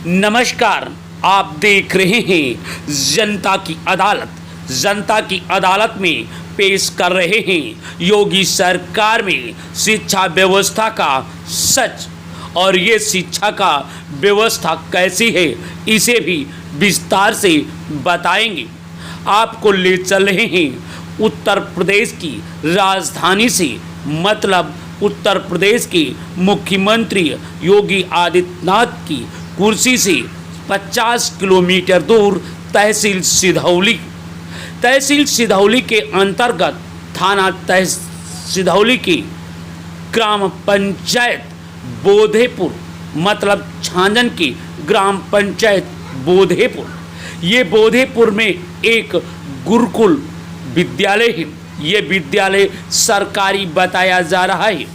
नमस्कार, आप देख रहे हैं जनता की अदालत। जनता की अदालत में पेश कर रहे हैं योगी सरकार में शिक्षा व्यवस्था का सच, और ये शिक्षा का व्यवस्था कैसी है इसे भी विस्तार से बताएंगे। आपको ले चल रहे हैं उत्तर प्रदेश की राजधानी से, मतलब उत्तर प्रदेश के मुख्यमंत्री योगी आदित्यनाथ की कुर्सी से 50 किलोमीटर दूर तहसील सिधौली के अंतर्गत थाना सिधौली की ग्राम पंचायत बोधेपुर, मतलब छांजन की ग्राम पंचायत बोधेपुर। ये बोधेपुर में एक गुरुकुल विद्यालय है। ये विद्यालय सरकारी बताया जा रहा है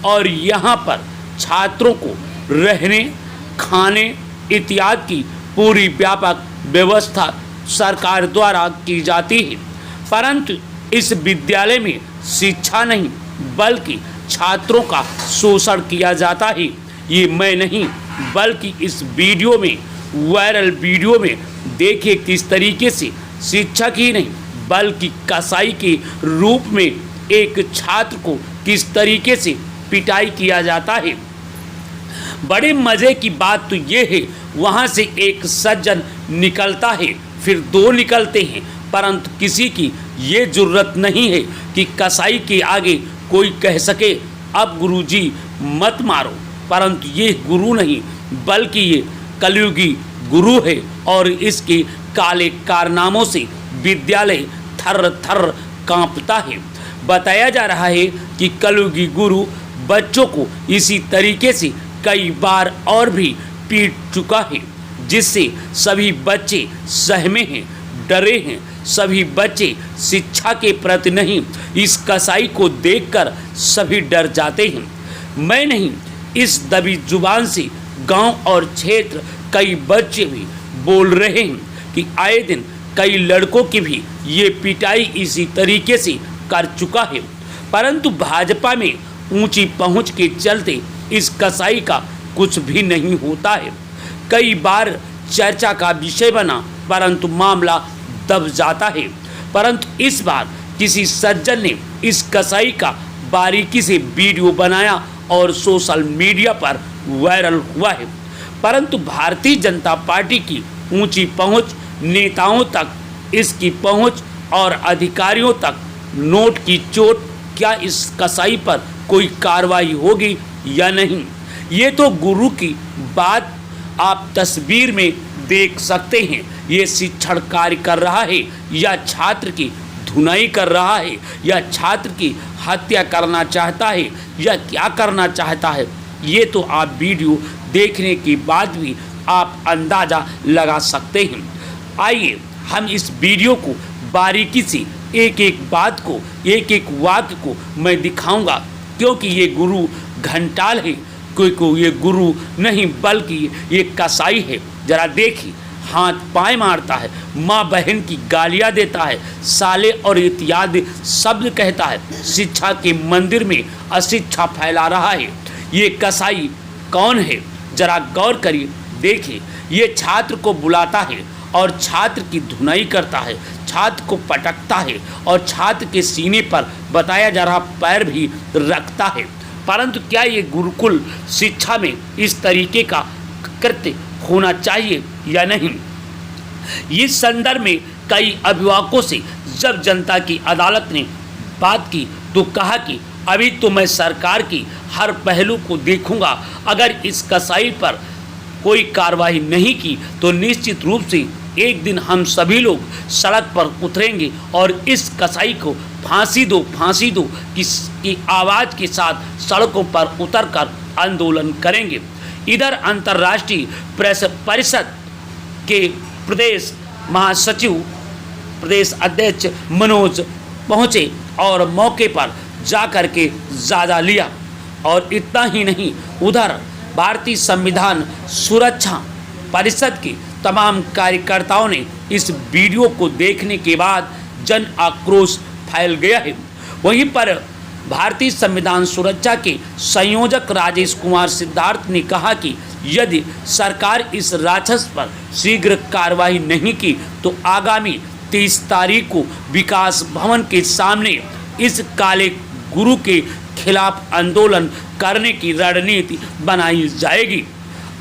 और यहाँ पर छात्रों को रहने, खाने इत्यादि की पूरी व्यापक व्यवस्था सरकार द्वारा की जाती है। परंतु इस विद्यालय में शिक्षा नहीं बल्कि छात्रों का शोषण किया जाता है। ये मैं नहीं बल्कि इस वीडियो में, वायरल वीडियो में देखिए किस तरीके से शिक्षक ही नहीं बल्कि कसाई के रूप में एक छात्र को किस तरीके से पिटाई किया जाता है। बड़े मज़े की बात तो ये है, वहाँ से एक सज्जन निकलता है, फिर दो निकलते हैं, परंतु किसी की ये जुर्रत नहीं है कि कसाई के आगे कोई कह सके अब गुरुजी मत मारो। परंतु ये गुरु नहीं बल्कि ये कलयुगी गुरु है और इसके काले कारनामों से विद्यालय थर थर कांपता है। बताया जा रहा है कि कलयुगी गुरु बच्चों को इसी तरीके से कई बार और भी पीट चुका है, जिससे सभी बच्चे सहमे हैं, डरे हैं। सभी बच्चे शिक्षा के प्रति नहीं, इस कसाई को देखकर सभी डर जाते हैं। मैं नहीं, इस दबी जुबान से गांव और क्षेत्र कई बच्चे भी बोल रहे हैं कि आए दिन कई लड़कों की भी ये पिटाई इसी तरीके से कर चुका है। परंतु भाजपा में ऊंची पहुंच के चलते इस कसाई का कुछ भी नहीं होता है। कई बार चर्चा का विषय बना परंतु मामला दब जाता है। परंतु इस बार किसी सज्जन ने इस कसाई का बारीकी से वीडियो बनाया और सोशल मीडिया पर वायरल हुआ है। परंतु भारतीय जनता पार्टी की ऊंची पहुंच, नेताओं तक इसकी पहुंच और अधिकारियों तक नोट की चोट, क्या इस कसाई पर कोई कार्रवाई होगी या नहीं? ये तो गुरु की बात आप तस्वीर में देख सकते हैं। ये शिक्षण कार्य कर रहा है या छात्र की धुनाई कर रहा है या छात्र की हत्या करना चाहता है या क्या करना चाहता है, ये तो आप वीडियो देखने के बाद भी आप अंदाज़ा लगा सकते हैं। आइए हम इस वीडियो को बारीकी से एक एक बात को, एक एक वाक्य को मैं दिखाऊंगा, क्योंकि ये गुरु घंटाल है, कोई ये गुरु नहीं बल्कि ये कसाई है। जरा देखिए, हाथ पाए मारता है, माँ बहन की गालियाँ देता है, साले और इत्यादि शब्द कहता है, शिक्षा के मंदिर में अशिक्षा फैला रहा है। ये कसाई कौन है जरा गौर करिए। देखिए, ये छात्र को बुलाता है और छात्र की धुनाई करता है, छात्र को पटकता है और छात्र के सीने पर बताया जा रहा पैर भी रखता है। परंतु क्या ये गुरुकुल शिक्षा में इस तरीके का कृत्य होना चाहिए या नहीं? इस संदर्भ में कई अभिभावकों से जब जनता की अदालत ने बात की तो कहा कि अभी तो मैं सरकार की हर पहलू को देखूंगा, अगर इस कसाई पर कोई कार्रवाई नहीं की तो निश्चित रूप से एक दिन हम सभी लोग सड़क पर उतरेंगे और इस कसाई को फांसी दो की आवाज़ के साथ सड़कों पर उतरकर आंदोलन करेंगे। इधर अंतर्राष्ट्रीय प्रेस परिषद के प्रदेश महासचिव, प्रदेश अध्यक्ष मनोज पहुँचे और मौके पर जाकर के ज़्यादा लिया। और इतना ही नहीं, उधर भारतीय संविधान सुरक्षा परिषद के तमाम कार्यकर्ताओं ने इस वीडियो को देखने के बाद जन आक्रोश फैल गया है। वहीं पर भारतीय संविधान सुरक्षा के संयोजक राजेश कुमार सिद्धार्थ ने कहा कि यदि सरकार इस राक्षस पर शीघ्र कार्रवाई नहीं की तो आगामी 30 तारीख को विकास भवन के सामने इस काले गुरु के खिलाफ आंदोलन करने की रणनीति बनाई जाएगी।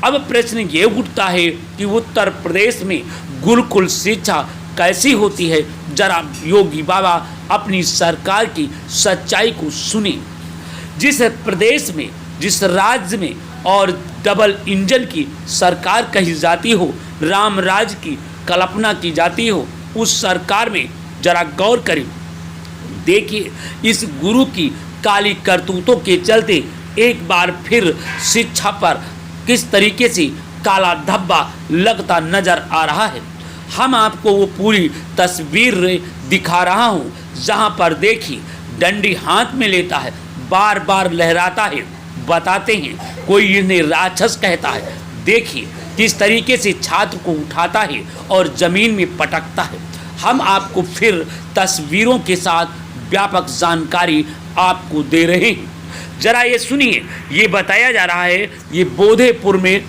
अब प्रश्न ये उठता है कि उत्तर प्रदेश में गुरुकुल शिक्षा कैसी होती है। जरा योगी बाबा अपनी सरकार की सच्चाई को सुने। जिस प्रदेश में, जिस राज्य में और डबल इंजन की सरकार कही जाती हो, राम राज्य की कल्पना की जाती हो, उस सरकार में जरा गौर करें। देखिए, इस गुरु की काली करतूतों के चलते एक बार फिर शिक्षा पर किस तरीके से काला धब्बा लगता नजर आ रहा है। हम आपको वो पूरी तस्वीर दिखा रहा हूँ, जहाँ पर देखिए डंडी हाथ में लेता है, बार बार लहराता है, बताते हैं कोई इन्हें राक्षस कहता है। देखिए किस तरीके से छात्र को उठाता है और जमीन में पटकता है। हम आपको फिर तस्वीरों के साथ व्यापक जानकारी आपको दे रहे हैं। जरा ये सुनिए, ये बताया जा रहा है ये बोधेपुर में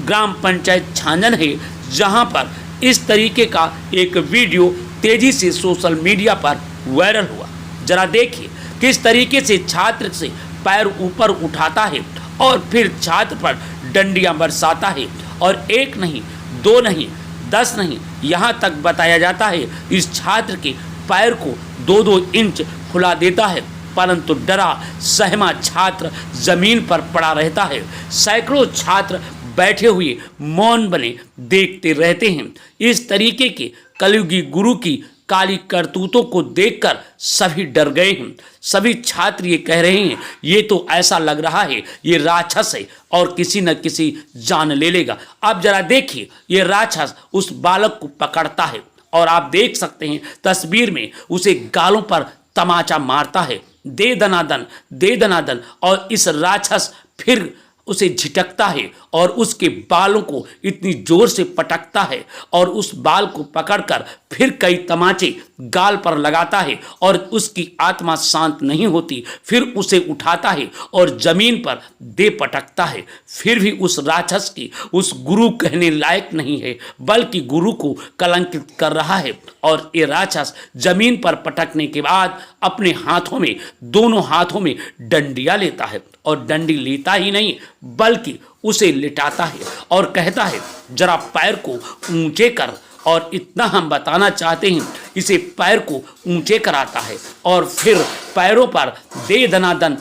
ग्राम पंचायत छानन है, जहां पर इस तरीके का एक वीडियो तेजी से सोशल मीडिया पर वायरल हुआ। जरा देखिए किस तरीके से छात्र से पैर ऊपर उठाता है और फिर छात्र पर डंडियां बरसाता है, और एक नहीं, दो नहीं, 10 नहीं, यहाँ तक बताया जाता है इस छात्र के पैर को 2-2 इंच फुला देता है, परंतु डरा सहमा छात्र जमीन पर पड़ा रहता है। सैकड़ों छात्र बैठे हुए मौन बने देखते रहते हैं। इस तरीके के कलयुगी गुरु की काली करतूतों को देखकर सभी डर गए हैं। सभी छात्र ये कह रहे हैं ये तो ऐसा लग रहा है ये राक्षस है और किसी न किसी जान ले लेगा। अब जरा देखिए, ये राक्षस उस बालक को पकड़ता है और आप देख सकते हैं तस्वीर में उसे गालों पर तमाचा मारता है, दे दनादन, दे दनादन, और इस राक्षस फिर उसे झिटकता है और उसके बालों को इतनी जोर से पटकता है और उस बाल को पकड़कर फिर कई तमाचे गाल पर लगाता है और उसकी आत्मा शांत नहीं होती। फिर उसे उठाता है और जमीन पर दे पटकता है। फिर भी उस राक्षस की उस गुरु कहने लायक नहीं है, बल्कि गुरु को कलंकित कर रहा है। और ये राक्षस जमीन पर पटकने के बाद अपने हाथों में, दोनों हाथों में डंडियां लेता है, और डंडी लेता ही नहीं बल्कि उसे लिटाता है और कहता है जरा पैर को ऊंचे कर। और इतना हम बताना चाहते हैं, इसे पैर को ऊंचे कराता है और फिर पैरों पर दे दनादन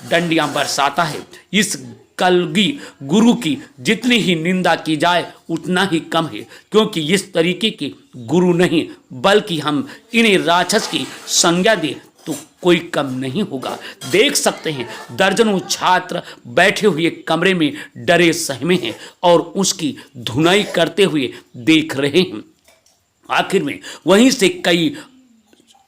डंडियां बरसाता है। इस कलगी गुरु की जितनी ही निंदा की जाए उतना ही कम है, क्योंकि इस तरीके के गुरु नहीं बल्कि हम इन्हें राक्षस की संज्ञा दें तो कोई कम नहीं होगा। देख सकते हैं दर्जनों छात्र बैठे हुए कमरे में डरे सहमे हैं और उसकी धुनाई करते हुए देख रहे हैं। आखिर में वहीं से कई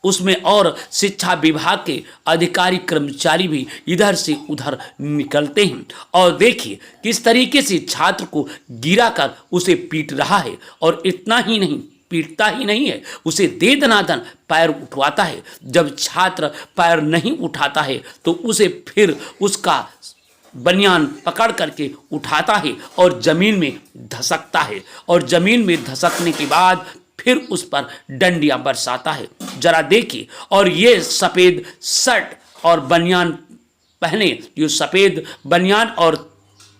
उसमें और शिक्षा विभाग के अधिकारी कर्मचारी भी इधर से उधर निकलते हैं और देखिए किस तरीके से छात्र को गिराकर उसे पीट रहा है। और इतना ही नहीं, पीटता ही नहीं है, उसे दे दनादन पैर उठवाता है। जब छात्र पैर नहीं उठाता है तो उसे फिर उसका बनियान पकड़ करके उठाता है और जमीन में धसकता है, और जमीन में धसकने के बाद फिर उस पर डंडियां बरसाता है। जरा देखिए, और ये सफ़ेद शर्ट और बनियान पहने, जो सफ़ेद बनियान और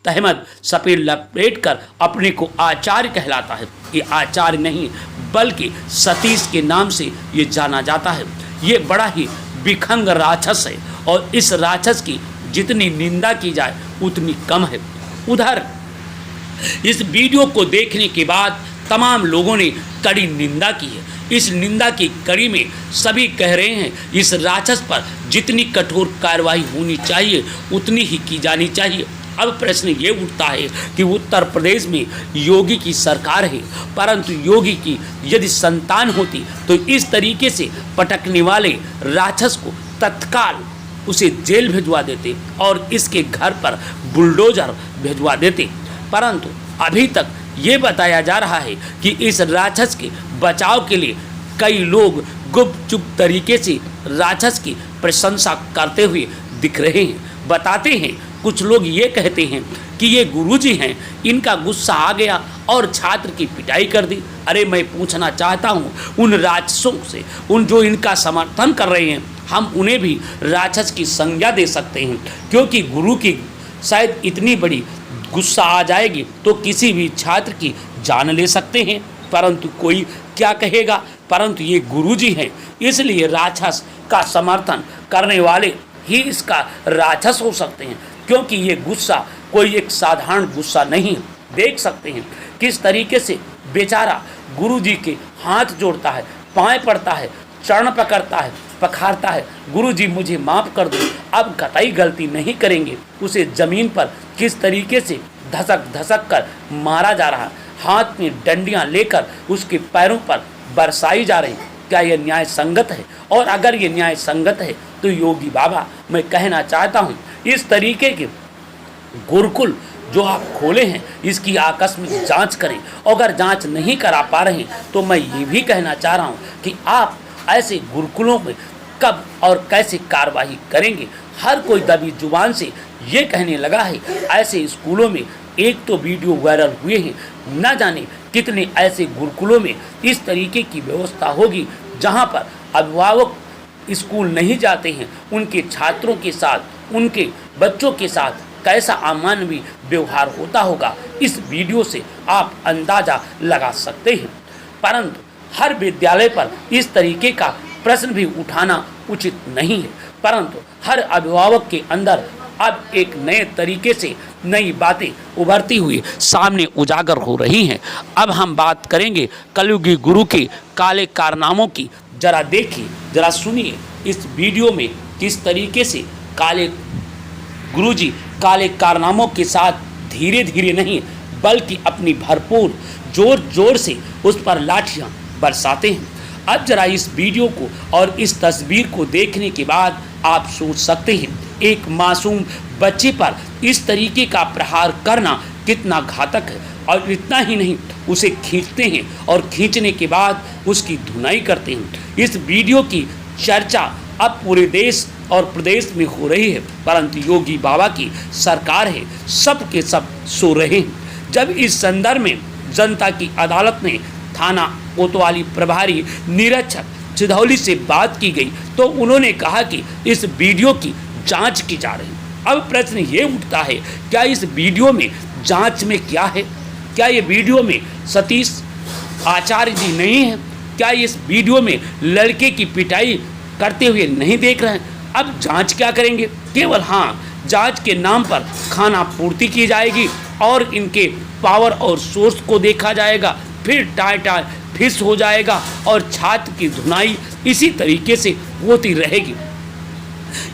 तहमद सफ़ेद लपेट कर अपने को आचार्य कहलाता है। ये आचार्य नहीं बल्कि सतीश के नाम से ये जाना जाता है। ये बड़ा ही विखंग राक्षस है और इस राक्षस की जितनी निंदा की जाए उतनी कम है। उधर इस वीडियो को देखने के बाद तमाम लोगों ने कड़ी निंदा की है। इस निंदा की कड़ी में सभी कह रहे हैं इस राक्षस पर जितनी कठोर कार्रवाई होनी चाहिए उतनी ही की जानी चाहिए। अब प्रश्न ये उठता है कि उत्तर प्रदेश में योगी की सरकार है, परंतु योगी की यदि संतान होती तो इस तरीके से पटकने वाले राक्षस को तत्काल उसे जेल भिजवा देते और इसके घर पर बुलडोजर भिजवा देते। परंतु अभी तक ये बताया जा रहा है कि इस राक्षस के बचाव के लिए कई लोग गुपचुप तरीके से राक्षस की प्रशंसा करते हुए दिख रहे हैं। बताते हैं, कुछ लोग ये कहते हैं कि ये गुरुजी हैं, इनका गुस्सा आ गया और छात्र की पिटाई कर दी। अरे मैं पूछना चाहता हूँ उन राक्षसों से, उन जो इनका समर्थन कर रहे हैं, हम उन्हें भी राक्षस की संज्ञा दे सकते हैं, क्योंकि गुरु की शायद इतनी बड़ी गुस्सा आ जाएगी तो किसी भी छात्र की जान ले सकते हैं। परंतु कोई क्या कहेगा, परंतु ये गुरुजी हैं, इसलिए राक्षस का समर्थन करने वाले ही इसका राक्षस हो सकते हैं, क्योंकि ये गुस्सा कोई एक साधारण गुस्सा नहीं है। देख सकते हैं किस तरीके से बेचारा गुरुजी के हाथ जोड़ता है, पाँव पड़ता है, चरण पकड़ता है, पखारता है, गुरुजी मुझे माफ़ कर दो, अब कतई गलती नहीं करेंगे। उसे ज़मीन पर किस तरीके से धसक धसक कर मारा जा रहा है, हाथ में डंडियां लेकर उसके पैरों पर बरसाई जा रही। क्या यह न्याय संगत है? और अगर ये न्याय संगत है तो योगी बाबा, मैं कहना चाहता हूँ इस तरीके के गुरुकुल जो आप खोले हैं इसकी आकस्मिक जांच करें। अगर जांच नहीं करा पा रहे हैं तो मैं ये भी कहना चाह रहा हूँ कि आप ऐसे गुरुकुलों में कब और कैसे कार्रवाई करेंगे। हर कोई दबी जुबान से ये कहने लगा है, ऐसे स्कूलों में एक तो वीडियो वायरल हुए हैं, न जाने कितने ऐसे गुरुकुलों में इस तरीके की व्यवस्था होगी जहाँ पर अभिभावक स्कूल नहीं जाते हैं, उनके छात्रों के साथ, उनके बच्चों के साथ कैसा अमानवीय व्यवहार होता होगा, इस वीडियो से आप अंदाज़ा लगा सकते हैं। परंतु हर विद्यालय पर इस तरीके का प्रश्न भी उठाना उचित नहीं है, परंतु हर अभिभावक के अंदर अब एक नए तरीके से नई बातें उभरती हुई सामने उजागर हो रही हैं। अब हम बात करेंगे कलयुगी गुरु के काले कारनामों की। जरा देखिए, जरा सुनिए इस वीडियो में किस तरीके से काले गुरुजी काले कारनामों के साथ धीरे धीरे नहीं बल्कि अपनी भरपूर जोर जोर से उस पर लाठियां बरसाते हैं। अब जरा इस वीडियो को और इस तस्वीर को देखने के बाद आप सोच सकते हैं एक मासूम बच्चे पर इस तरीके का प्रहार करना कितना घातक है। और इतना ही नहीं, उसे खींचते हैं और खींचने के बाद उसकी धुनाई करते हैं। इस वीडियो की चर्चा अब पूरे देश और प्रदेश में हो रही है, परंतु योगी बाबा की सरकार है, सब के सब सो रहे हैं। जब इस संदर्भ में जनता की अदालत ने थाना कोतवाली प्रभारी निरीक्षक सिधौली से बात की गई तो उन्होंने कहा कि इस वीडियो की जांच की जा रही है। अब प्रश्न ये उठता है, क्या इस वीडियो में जांच में क्या है? क्या ये वीडियो में सतीश आचार्य जी नहीं है? क्या इस वीडियो में लड़के की पिटाई करते हुए नहीं देख रहे हैं? अब जांच क्या करेंगे? केवल हाँ, जांच के नाम पर खाना पूर्ति की जाएगी और इनके पावर और सोर्स को देखा जाएगा, फिर टाई फिस हो जाएगा और छात्र की धुनाई इसी तरीके से होती रहेगी।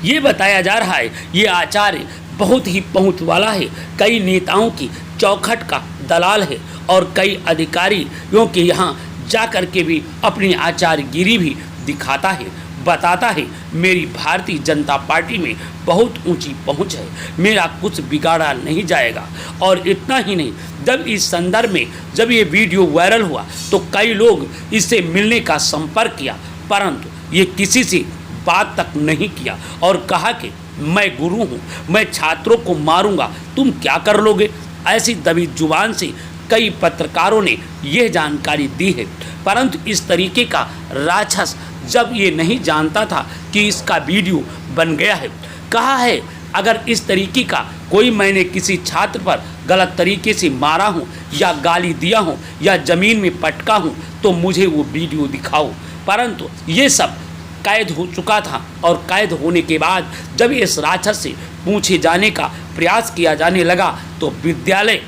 ये बताया जा रहा है ये आचार्य बहुत ही पहुंच वाला है, कई नेताओं की चौखट का दलाल है और कई अधिकारियों के यहाँ जा कर के भी अपनी आचार्यगिरी भी दिखाता है, बताता है मेरी भारतीय जनता पार्टी में बहुत ऊंची पहुंच है, मेरा कुछ बिगाड़ा नहीं जाएगा। और इतना ही नहीं, जब इस संदर्भ में जब ये वीडियो वायरल हुआ तो कई लोग इससे मिलने का संपर्क किया, परंतु ये किसी से बात तक नहीं किया और कहा कि मैं गुरु हूँ, मैं छात्रों को मारूंगा, तुम क्या कर लोगे। ऐसी दबी जुबान से कई पत्रकारों ने यह जानकारी दी है, परंतु इस तरीके का राक्षस जब ये नहीं जानता था कि इसका वीडियो बन गया है, कहा है अगर इस तरीके का कोई मैंने किसी छात्र पर गलत तरीके से मारा हूँ या गाली दिया हूँ या ज़मीन में पटका हूँ तो मुझे वो वीडियो दिखाओ। परंतु ये सब कैद हो चुका था और कैद होने के बाद जब इस राक्षस से पूछे जाने का प्रयास किया जाने लगा तो विद्यालय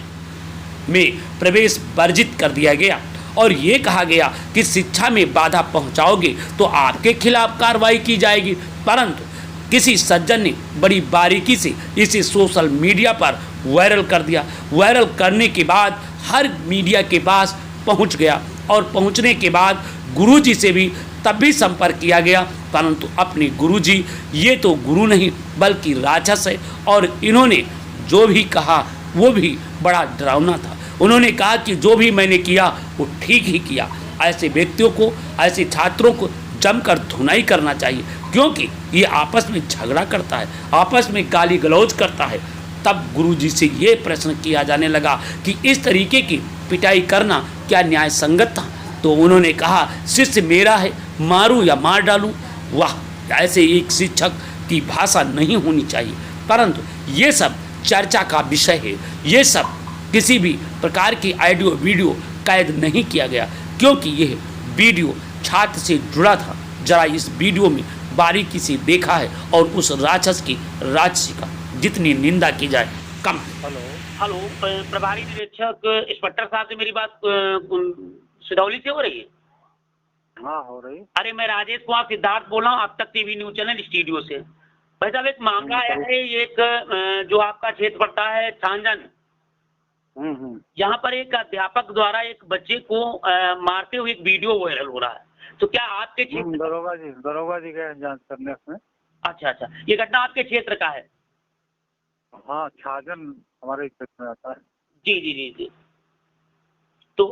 में प्रवेश वर्जित कर दिया गया और ये कहा गया कि शिक्षा में बाधा पहुंचाओगे तो आपके खिलाफ कार्रवाई की जाएगी। परंतु किसी सज्जन ने बड़ी बारीकी से इसे सोशल मीडिया पर वायरल कर दिया। वायरल करने के बाद हर मीडिया के पास पहुंच गया और पहुंचने के बाद गुरुजी से भी तब भी संपर्क किया गया, परंतु अपने गुरुजी ये तो गुरु नहीं बल्कि राक्षस है और इन्होंने जो भी कहा वो भी बड़ा डरावना था। उन्होंने कहा कि जो भी मैंने किया वो ठीक ही किया। ऐसे व्यक्तियों को, ऐसे छात्रों को जमकर धुनाई करना चाहिए, क्योंकि ये आपस में झगड़ा करता है, आपस में गाली गलौज करता है। तब गुरुजी से ये प्रश्न किया जाने लगा कि इस तरीके की पिटाई करना क्या न्याय संगत था? तो उन्होंने कहा, शिष्य मेरा है, मारूं या मार डालूं? वाह, ऐसे एक शिक्षक की भाषा नहीं होनी चाहिए। परंतु ये सब चर्चा का विषय है, ये सब किसी भी प्रकार की ऑडियो वीडियो कैद नहीं किया गया, क्योंकि यह वीडियो छात्र से जुड़ा था। जरा इस वीडियो में बारीकी से देखा है और उस राक्षस की राक्षसी का जितनी निंदा की जाए कम। हेलो, प्रभारी निरीक्षक इंस्पेक्टर साहब से मेरी बात सिधौली से हो रही है? हाँ, हो रही। अरे मैं राजेश कुमार सिद्धार्थ बोल रहा हूँ, अब तक टीवी न्यूज चैनल स्टूडियो से। भाई साहब, एक मामला आया है, एक जो आपका क्षेत्र पड़ता है छांजन, यहाँ पर एक अध्यापक द्वारा एक बच्चे को मारते हुए एक वीडियो वायरल हो रहा है। तो क्या आपके क्षेत्र? दरोगा जी गए जांच करने उसमें। अच्छा, ये घटना आपके क्षेत्र का है? हाँ, छाजन हमारे क्षेत्र में आता है। जी। तो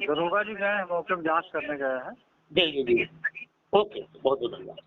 दरोगा जी गए हैं, मौके में जांच करने गए हैं। जी। ओके, बहुत बहुत धन्यवाद।